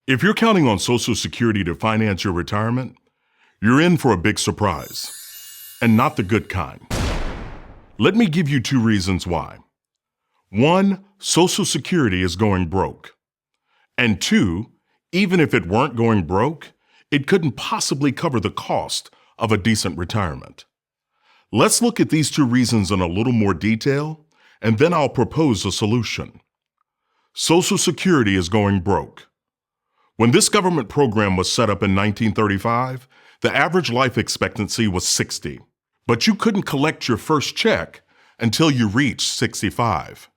If you're counting on Social Security to finance your retirement, you're in for a big surprise, and not the good kind. Let me give you 2 reasons why. 1, Social Security is going broke. And 2, even if it weren't going broke, it couldn't possibly cover the cost of a decent retirement. Let's look at these 2 reasons in a little more detail, and then I'll propose a solution. Social Security is going broke. When this government program was set up in 1935, the average life expectancy was 60, but you couldn't collect your first check until you reached 65.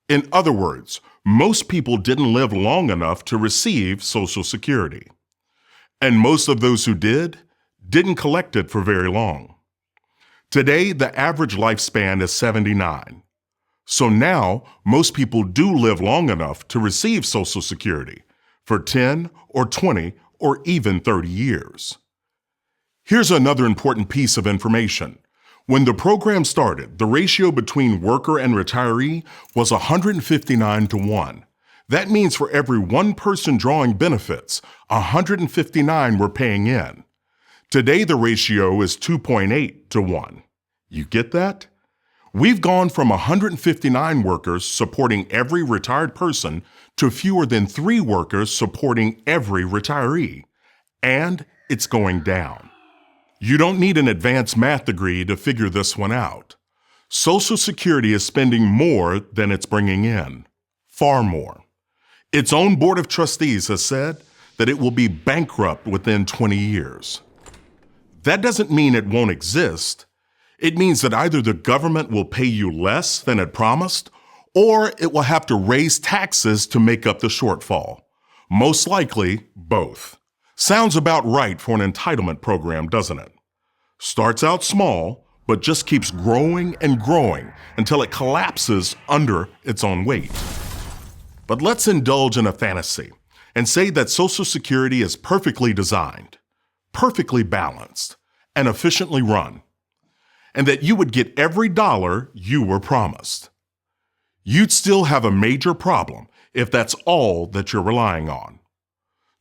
In other words, most people didn't live long enough to receive Social Security. And most of those who didn't collect it for very long. Today, the average lifespan is 79. So now, most people do live long enough to receive Social Security for 10 or 20 or even 30 years. Here's another important piece of information. When the program started, the ratio between worker and retiree was 159 to 1. That means for every 1 person drawing benefits, 159 were paying in. Today, the ratio is 2.8 to 1. You get that? We've gone from 159 workers supporting every retired person to fewer than 3 workers supporting every retiree. And it's going down. You don't need an advanced math degree to figure this one out. Social Security is spending more than it's bringing in. Far more. Its own Board of Trustees has said that it will be bankrupt within 20 years. That doesn't mean it won't exist. It means that either the government will pay you less than it promised, or it will have to raise taxes to make up the shortfall. Most likely, both. Sounds about right for an entitlement program, doesn't it? Starts out small, but just keeps growing and growing until it collapses under its own weight. But let's indulge in a fantasy and say that Social Security is perfectly designed, perfectly balanced, and efficiently run, and that you would get every dollar you were promised. You'd still have a major problem if that's all that you're relying on.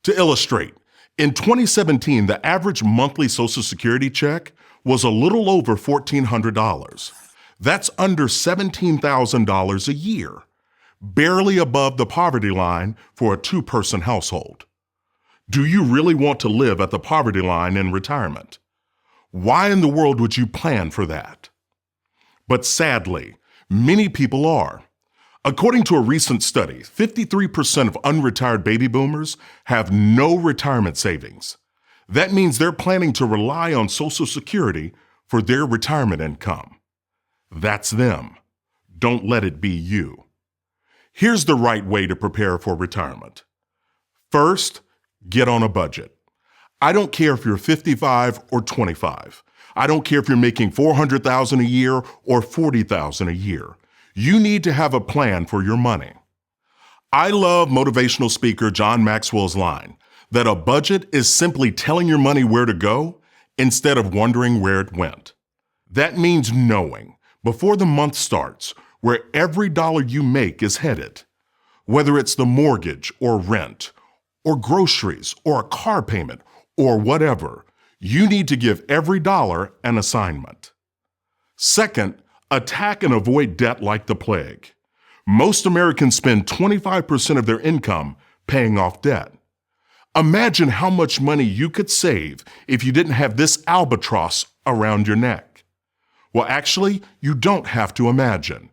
To illustrate, in 2017, the average monthly Social Security check was a little over $1,400. That's under $17,000 a year, barely above the poverty line for a 2-person household. Do you really want to live at the poverty line in retirement? Why in the world would you plan for that? But sadly, many people are. According to a recent study, 53% of unretired baby boomers have no retirement savings. That means they're planning to rely on Social Security for their retirement income. That's them. Don't let it be you. Here's the right way to prepare for retirement. First, get on a budget. I don't care if you're 55 or 25. I don't care if you're making $400,000 a year or $40,000 a year. You need to have a plan for your money. I love motivational speaker John Maxwell's line that a budget is simply telling your money where to go instead of wondering where it went. That means knowing, before the month starts, where every dollar you make is headed, whether it's the mortgage or rent, or groceries, or a car payment, or whatever. You need to give every dollar an assignment. Second, attack and avoid debt like the plague. Most Americans spend 25% of their income paying off debt. Imagine how much money you could save if you didn't have this albatross around your neck. Well, actually, you don't have to imagine.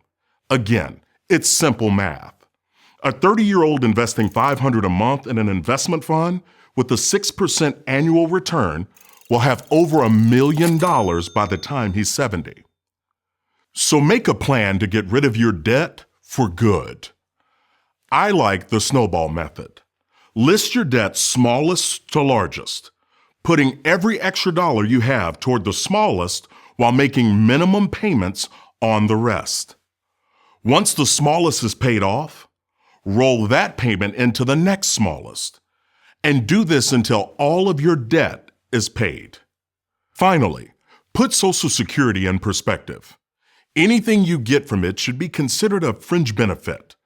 Again, it's simple math. A 30-year-old investing $500 a month in an investment fund with a 6% annual return will have over $1 million by the time he's 70. So make a plan to get rid of your debt for good. I like the snowball method. List your debt smallest to largest, putting every extra dollar you have toward the smallest while making minimum payments on the rest. Once the smallest is paid off, roll that payment into the next smallest, and do this until all of your debt is paid. Finally, put Social Security in perspective. Anything you get from it should be considered a fringe benefit,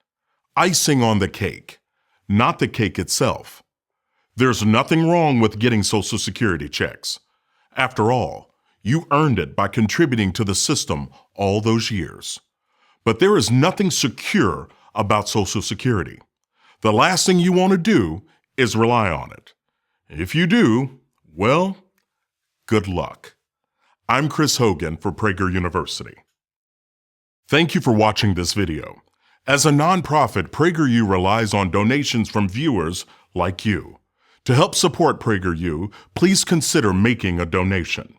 icing on the cake, not the cake itself. There's nothing wrong with getting Social Security checks. After all, you earned it by contributing to the system all those years. But there is nothing secure about Social Security. The last thing you want to do is rely on it. If you do, well, good luck. I'm Chris Hogan for Prager University. Thank you for watching this video. As a nonprofit, PragerU relies on donations from viewers like you. To help support PragerU, please consider making a donation.